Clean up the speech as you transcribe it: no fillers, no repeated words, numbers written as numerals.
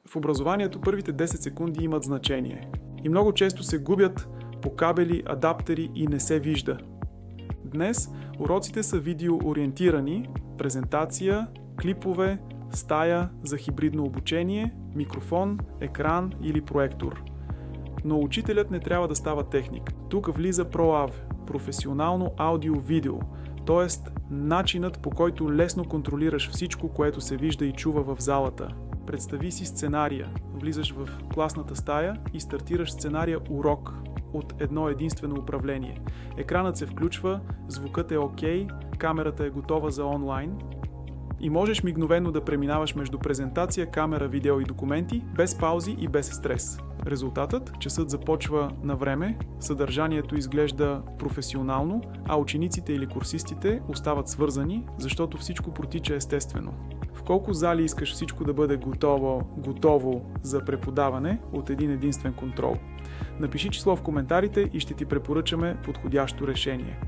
В образованието първите 10 секунди имат значение. И много често се губят по кабели, адаптери и не се вижда. Днес уроците са видеоориентирани, презентация, клипове, стая за хибридно обучение, микрофон, екран или проектор. Но учителят не трябва да става техник. Тук влиза ProAV, професионално аудио-видео, т.е. начинът, по който лесно контролираш всичко, което се вижда и чува в залата. Представи си сценария. Влизаш в класната стая и стартираш сценария урок от едно единствено управление. Екранът се включва, звукът е окей, камерата е готова за онлайн и можеш мигновено да преминаваш между презентация, камера, видео и документи, без паузи и без стрес. Резултатът – часът започва на време, съдържанието изглежда професионално, а учениците или курсистите остават свързани, защото всичко протича естествено. В колко зали искаш всичко да бъде готово за преподаване от един единствен контрол? Напиши число в коментарите и ще ти препоръчаме подходящо решение.